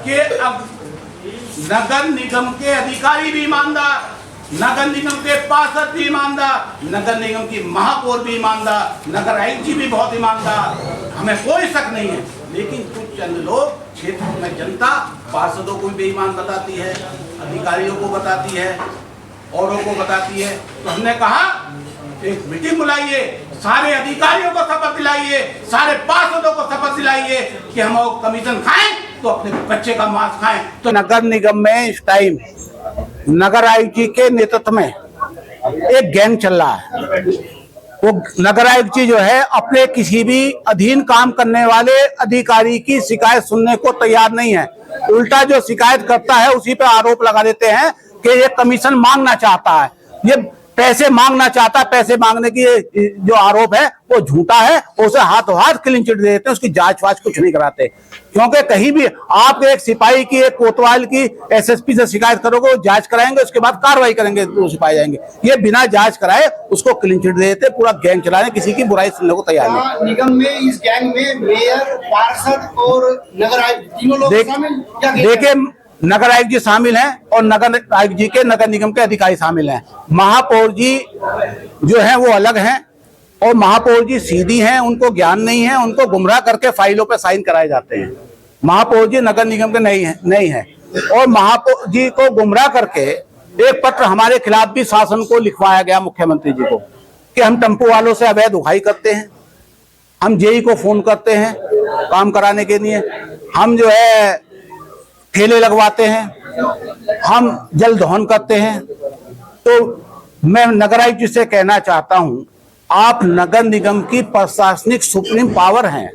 कि अब नगर निगम के अधिकारी भी ईमानदार, नगर निगम के पार्षद भी ईमानदार, नगर निगम की महापौर भी ईमानदार, नगर आयुक्त जी भी बहुत ईमानदार, हमें कोई शक नहीं है। लेकिन कुछ चंद लोग, क्षेत्र में जनता पार्षदों को भी बेईमान बताती है, अधिकारियों को बताती है, औरों को बताती है। तो हमने कहा एक मीटिंग बुलाइए, सारे अधिकारियों को शपथ दिलाइए, सारे पार्षदों को शपथ दिलाइए कि हम कमीशन खाएं तो अपने बच्चे का मांस खाएं। तो नगर निगम में इस टाइम नगर आयुक्त जी के नेतृत्व में एक गैंग चल रहा है। वो नगर आयुक्त जी जो है अपने किसी भी अधीन काम करने वाले अधिकारी की शिकायत सुनने को तैयार नहीं है। उल्टा जो शिकायत करता है उसी पे आरोप लगा देते हैं कि ये कमीशन मांगना चाहता है, ये पैसे मांगना चाहता है। पैसे मांगने की जो आरोप है वो झूठा है, उसे हाथों हाथ क्लीन चिट दे देते हैं, उसकी जांच वाच कुछ नहीं कराते। क्योंकि कहीं भी आप एक सिपाही की, एक कोतवाल की एसएसपी से शिकायत करोगे, वो जांच कराएंगे, उसके बाद कार्रवाई करेंगे, तो सिपाही जाएंगे। ये बिना जांच कराए उसको क्लीन चिट दे देते, पूरा गैंग चला रहे, किसी की बुराई सुनने को तैयार नहीं। निगम में इस गैंग में मेयर, पार्षद और नगर आयुक्त तीनों लोग शामिल? देखिए, नगर आयुक्त जी शामिल हैं और नगर आयुक्त जी के नगर निगम के अधिकारी शामिल हैं। महापौर जी जो हैं वो अलग हैं और महापौर जी सीधी हैं, उनको ज्ञान नहीं है, उनको गुमराह करके फाइलों पे साइन कराए जाते हैं। महापौर जी नगर निगम के नहीं है और महापौर जी को गुमराह करके एक पत्र हमारे खिलाफ भी शासन को लिखवाया गया, मुख्यमंत्री जी को, कि हम टेम्पो वालों से अवैध उठाई करते हैं, हम जेई को फोन करते हैं काम कराने के लिए, हम जो है ठेले लगवाते हैं, हम जल दोहन करते हैं। तो मैं नगर आयुक्त जी से कहना चाहता हूं, आप नगर निगम की प्रशासनिक सुप्रीम पावर हैं,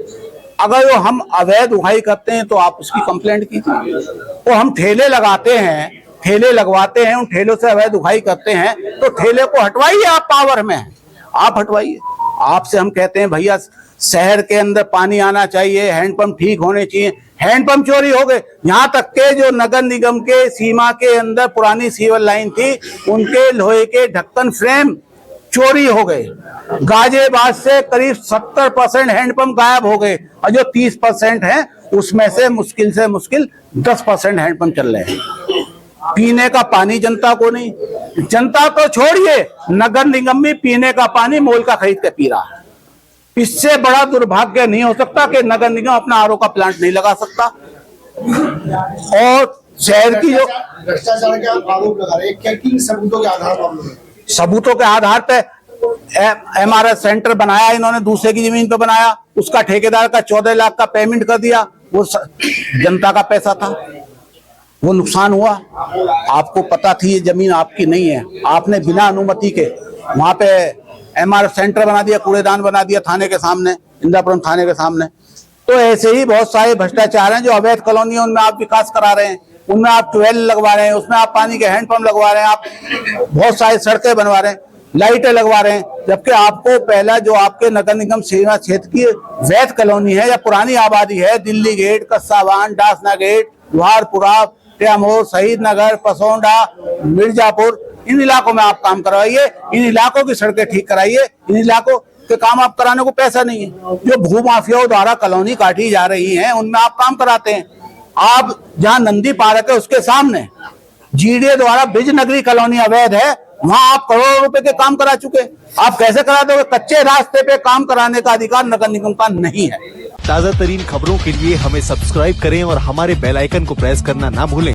अगर वो हम अवैध उठाई करते हैं तो आप उसकी कंप्लेंट कीजिए। वो हम ठेले लगाते हैं, ठेले लगवाते हैं, उन ठेलों से अवैध उठाई करते हैं तो ठेले को हटवाइए, आप पावर में हैं, आप हटवाइए। आपसे हम कहते हैं भैया शहर के अंदर पानी आना चाहिए, हैंडपंप ठीक होने चाहिए, हैंडपंप चोरी हो गए। यहाँ तक के जो नगर निगम के सीमा के अंदर पुरानी सीवर लाइन थी, उनके लोहे के ढक्कन फ्रेम चोरी हो गए। गाजियाबाद से करीब 70% हैंडपंप गायब हो गए और जो 30% है उसमें से मुश्किल 10% हैंडपंप चल रहे हैं। पीने का पानी जनता को नहीं, जनता तो छोड़िए, नगर निगम में पीने का पानी मोल का खरीद के पी रहा है। इससे बड़ा दुर्भाग्य नहीं हो सकता कि नगर निगम अपना आरओ का प्लांट नहीं लगा सकता। और शहर की जो भ्रष्टाचार के आरोप लगा रहे हैं, किन सबूतों के आधार पर? सबूतों के आधार पे एमआरएस सेंटर बनाया इन्होंने, दूसरे की जमीन पे बनाया, उसका ठेकेदार का 14 लाख का पेमेंट कर दिया, वो जनता का पैसा था, वो नुकसान हुआ। आपको पता थी ये जमीन आपकी नहीं है, आपने बिना अनुमति के वहां पे एमआरएफ सेंटर बना दिया, कूड़ेदान बना दिया थाने के सामने, इंदिरापुरम थाने के सामने। तो ऐसे ही बहुत सारे भ्रष्टाचार हैं। जो अवैध कॉलोनी है उनमें आप विकास करा रहे हैं, उनमें आप ट्यूबवेल लगवा रहे हैं, उसमें आप पानी के हैंडपंप लगवा रहे हैं, आप बहुत सारी सड़कें बनवा रहे हैं, लाइटें लगवा रहे हैं। जबकि आपको पहला जो आपके नगर निगम सीमा क्षेत्र की वैध कॉलोनी है या पुरानी आबादी है, Delhi gate, कस्सावान, Dasna gate, लोहारपुरा, Timor, शहीद नगर, पसौंडा, मिर्जापुर, इन इलाकों में आप काम करवाइए, इन इलाकों की सड़कें ठीक कराइए। इन इलाकों के काम आप कराने को पैसा नहीं है। जो भूमाफियाओं द्वारा कॉलोनी काटी जा रही हैं उनमें आप काम कराते हैं। आप जहां नंदी पार्क है उसके सामने जीडीए द्वारा ब्रिज नगरी कॉलोनी अवैध है, वहां आप करोड़ों रुपए के काम करा चुके। आप कैसे करा दोगे? कच्चे रास्ते पे काम कराने का अधिकार नगर निगम का नहीं है। ताजा तरीन खबरों के लिए हमें सब्सक्राइब करें और हमारे बेल आइकन को प्रेस करना ना भूलें।